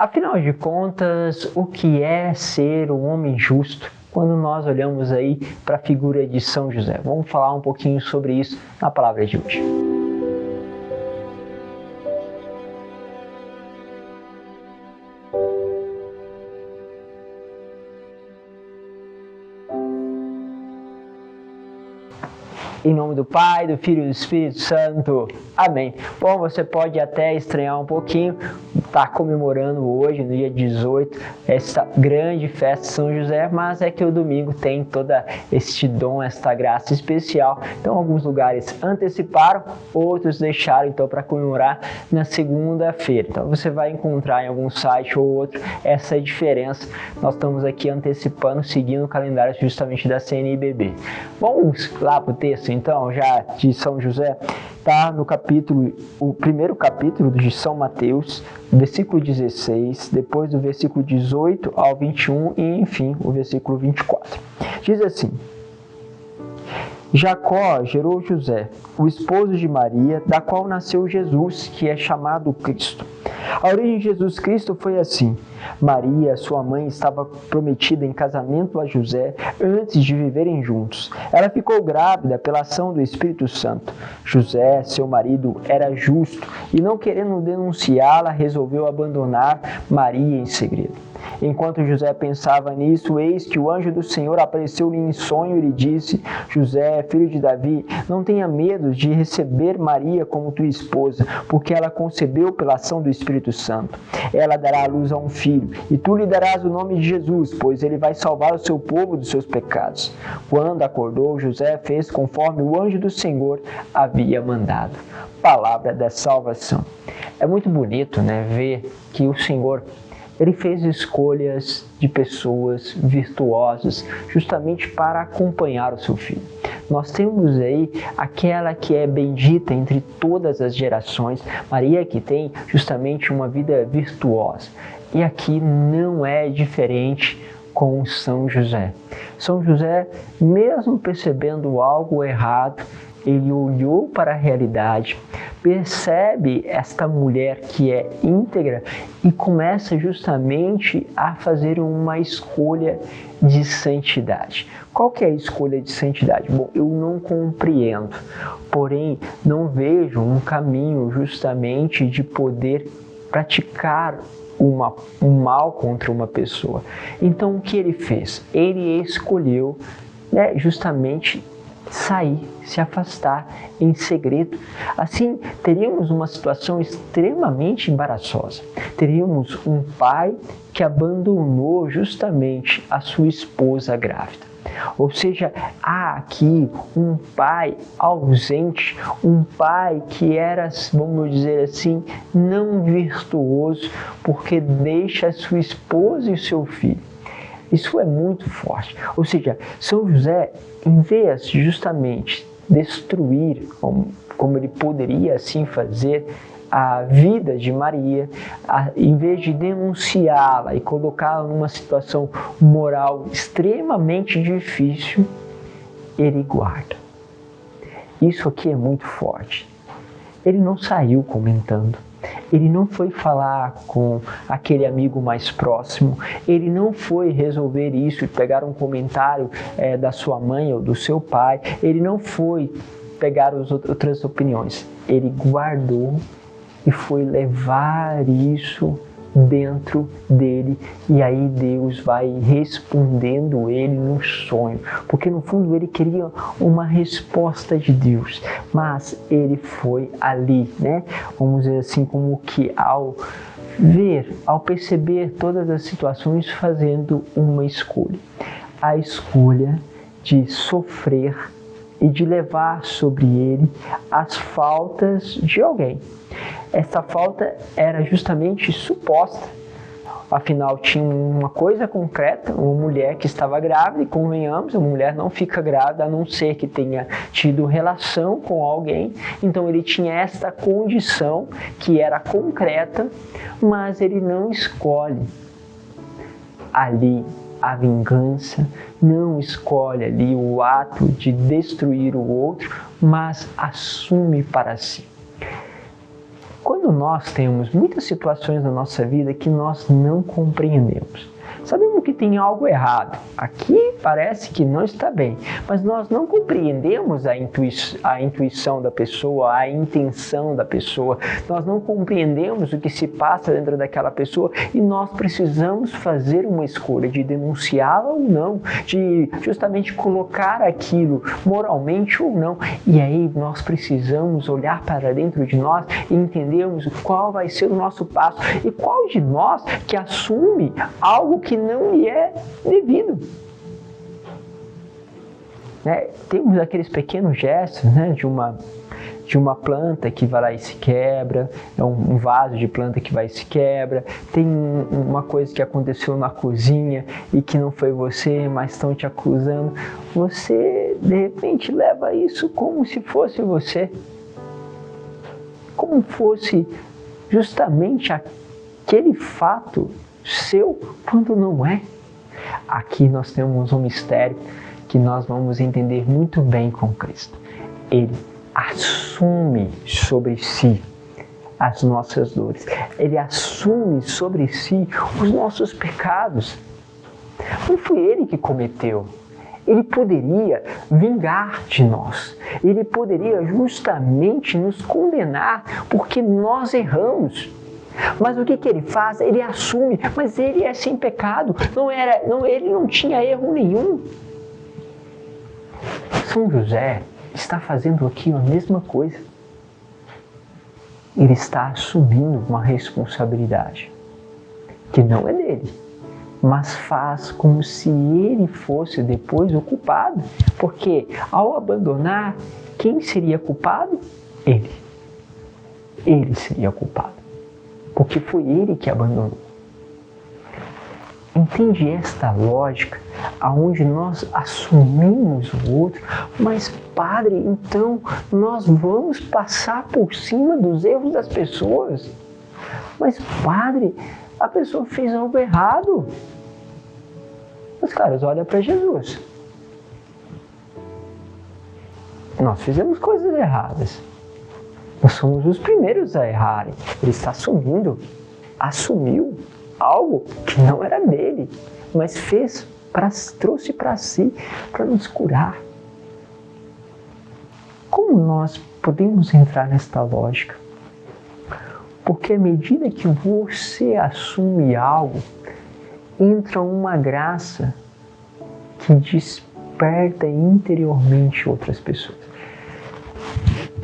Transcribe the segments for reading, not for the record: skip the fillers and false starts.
Afinal de contas, o que é ser um homem justo? Quando nós olhamos aí para a figura de São José. Vamos falar um pouquinho sobre isso na palavra de hoje. Em nome do Pai, do Filho e do Espírito Santo. Amém. Bom, você pode até estranhar um pouquinho, está comemorando hoje, no dia 18, essa grande festa de São José, mas é que o domingo tem todo este dom, esta graça especial. Então, alguns lugares anteciparam, outros deixaram então para comemorar na segunda-feira. Então, você vai encontrar em algum site ou outro essa diferença. Nós estamos aqui antecipando, seguindo o calendário justamente da CNBB. Vamos lá para o texto, então, já de São José. Está no capítulo, o primeiro capítulo de São Mateus, versículo 16, depois do versículo 18 ao 21 e, enfim, o versículo 24. Diz assim: Jacó gerou José, o esposo de Maria, da qual nasceu Jesus, que é chamado Cristo. A origem de Jesus Cristo foi assim: Maria, sua mãe, estava prometida em casamento a José antes de viverem juntos. Ela ficou grávida pela ação do Espírito Santo. José, seu marido, era justo e, não querendo denunciá-la, resolveu abandonar Maria em segredo. Enquanto José pensava nisso, eis que o anjo do Senhor apareceu-lhe em sonho e lhe disse: José, filho de Davi, não tenha medo de receber Maria como tua esposa, porque ela concebeu pela ação do Espírito Santo. Ela dará à luz a um filho, e tu lhe darás o nome de Jesus, pois ele vai salvar o seu povo dos seus pecados. Quando acordou, José fez conforme o anjo do Senhor havia mandado. Palavra da salvação. É muito bonito, ver que o Senhor Ele fez escolhas de pessoas virtuosas justamente para acompanhar o seu filho. Nós temos aí aquela que é bendita entre todas as gerações, Maria, que tem justamente uma vida virtuosa. E aqui não é diferente com São José. São José, mesmo percebendo algo errado, ele olhou para a realidade, percebe esta mulher que é íntegra e começa justamente a fazer uma escolha de santidade. Qual que é a escolha de santidade? Bom, eu não compreendo, porém não vejo um caminho justamente de poder praticar um mal contra uma pessoa. Então o que ele fez? Ele escolheu justamente sair, se afastar em segredo. Assim, teríamos uma situação extremamente embaraçosa. Teríamos um pai que abandonou justamente a sua esposa grávida. Ou seja, há aqui um pai ausente, um pai que era, vamos dizer assim, não virtuoso, porque deixa a sua esposa e o seu filho. Isso é muito forte. Ou seja, São José, em vez de justamente destruir, como ele poderia assim fazer, a vida de Maria, em vez de denunciá-la e colocá-la numa situação moral extremamente difícil, ele guarda. Isso aqui é muito forte. Ele não saiu comentando. Ele não foi falar com aquele amigo mais próximo, ele não foi resolver isso e pegar um comentário da sua mãe ou do seu pai, ele não foi pegar as outras opiniões, ele guardou e foi levar isso dentro dele, e aí Deus vai respondendo ele no sonho, porque no fundo ele queria uma resposta de Deus, mas ele foi ali, vamos dizer assim, como que ao perceber todas as situações, fazendo uma escolha, a escolha de sofrer e de levar sobre ele as faltas de alguém. Essa falta era justamente suposta. Afinal, tinha uma coisa concreta, uma mulher que estava grávida, e convenhamos, a mulher não fica grávida a não ser que tenha tido relação com alguém. Então ele tinha esta condição que era concreta, mas ele não escolhe ali a vingança, não escolhe ali o ato de destruir o outro, mas assume para si. quando nós temos muitas situações na nossa vida que nós não compreendemos, sabemos que tem algo errado, aqui parece que não está bem, mas nós não compreendemos a intuição da pessoa, a intenção da pessoa, nós não compreendemos o que se passa dentro daquela pessoa e nós precisamos fazer uma escolha de denunciá-la ou não, de justamente colocar aquilo moralmente ou não. E aí nós precisamos olhar para dentro de nós e entendermos qual vai ser o nosso passo e qual de nós que assume algo que não lhe é devido. Temos aqueles pequenos gestos, de uma planta que vai lá e se quebra, um vaso de planta que vai e se quebra, tem uma coisa que aconteceu na cozinha e que não foi você, mas estão te acusando. Você, de repente, leva isso como se fosse você, como fosse justamente aquele fato seu, quando não é. Aqui nós temos um mistério que nós vamos entender muito bem com Cristo. Ele assume sobre si as nossas dores. Ele assume sobre si os nossos pecados. Não foi ele que cometeu. Ele poderia vingar de nós. Ele poderia justamente nos condenar porque nós erramos. Mas o que ele faz? Ele assume, mas ele é sem pecado. Ele não tinha erro nenhum. São José está fazendo aqui a mesma coisa. Ele está assumindo uma responsabilidade que não é dele, mas faz como se ele fosse depois o culpado. Porque ao abandonar, quem seria culpado? Ele. Ele seria culpado. Porque foi ele que abandonou. Entende esta lógica, aonde nós assumimos o outro, mas Padre, então nós vamos passar por cima dos erros das pessoas. Mas Padre, a pessoa fez algo errado. Mas caras, olha para Jesus. Nós fizemos coisas erradas. Nós somos os primeiros a errarem. Ele está assumiu algo que não era dele, mas trouxe para si, para nos curar. Como nós podemos entrar nesta lógica? Porque à medida que você assume algo, entra uma graça que desperta interiormente outras pessoas.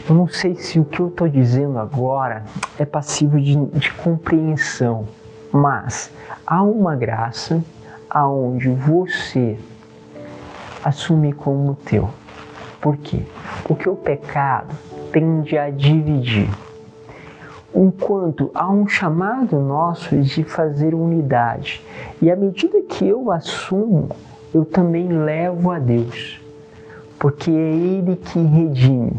Eu não sei se o que eu estou dizendo agora é passível de compreensão, mas há uma graça aonde você assume como teu. Por quê? Porque o pecado tende a dividir. Enquanto há um chamado nosso de fazer unidade. E à medida que eu assumo, eu também levo a Deus. Porque é Ele que redime,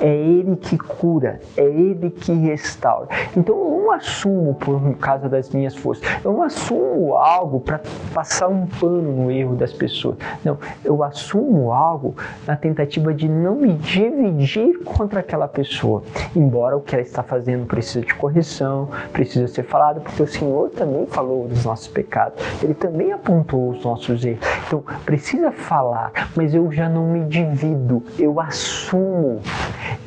é Ele que cura, é Ele que restaura. Então eu não assumo por causa das minhas forças, eu não assumo algo para passar um pano no erro das pessoas. Não, eu assumo algo na tentativa de não me dividir contra aquela pessoa. Embora o que ela está fazendo precisa de correção, precisa ser falado, porque o Senhor também falou dos nossos pecados, Ele também apontou os nossos erros. Então precisa falar, mas eu já não me divido, eu assumo.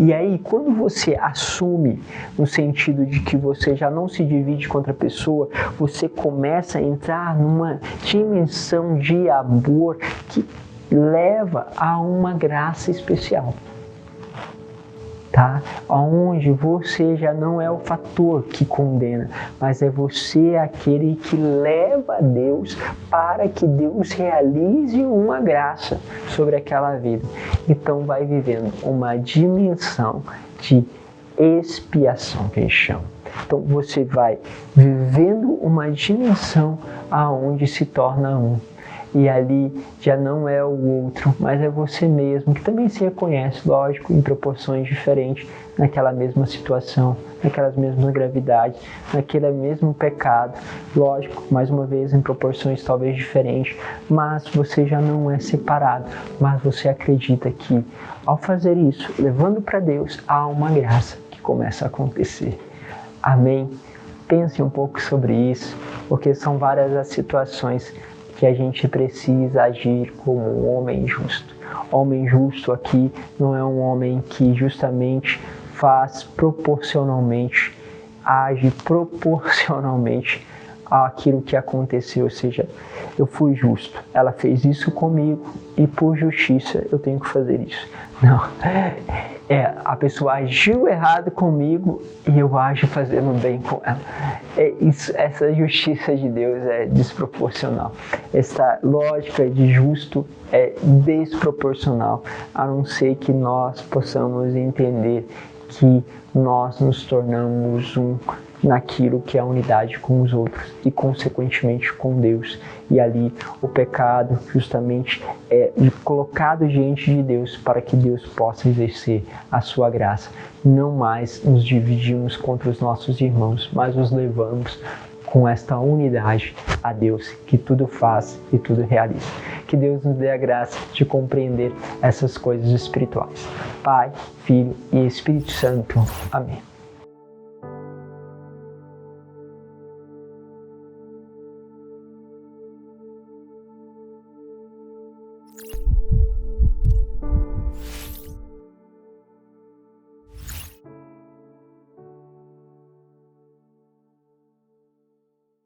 E aí, quando você assume, no sentido de que você já não se divide contra a pessoa, você começa a entrar numa dimensão de amor que leva a uma graça especial. Tá? Onde você já não é o fator que condena, mas é você aquele que leva a Deus para que Deus realize uma graça sobre aquela vida. Então vai vivendo uma dimensão de expiação, que eles chamam. Então você vai vivendo uma dimensão aonde se torna um. E ali já não é o outro, mas é você mesmo, que também se reconhece, lógico, em proporções diferentes, naquela mesma situação, naquelas mesmas gravidades, naquele mesmo pecado, lógico, mais uma vez em proporções talvez diferentes, mas você já não é separado, mas você acredita que ao fazer isso, levando para Deus, há uma graça que começa a acontecer. Amém? Pense um pouco sobre isso, porque são várias as situações que a gente precisa agir como um homem justo. Homem justo aqui não é um homem que justamente faz proporcionalmente, age proporcionalmente àquilo que aconteceu, ou seja, eu fui justo, ela fez isso comigo e por justiça eu tenho que fazer isso. Não, a pessoa agiu errado comigo e eu ajo fazendo bem com ela. Essa justiça de Deus é desproporcional. Essa lógica de justo é desproporcional, a não ser que nós possamos entender que nós nos tornamos um naquilo que é a unidade com os outros e consequentemente com Deus. E ali o pecado justamente é colocado diante de Deus para que Deus possa exercer a sua graça. Não mais nos dividimos contra os nossos irmãos, mas nos levamos com esta unidade a Deus, que tudo faz e tudo realiza. Que Deus nos dê a graça de compreender essas coisas espirituais. Pai, Filho e Espírito Santo. Amém.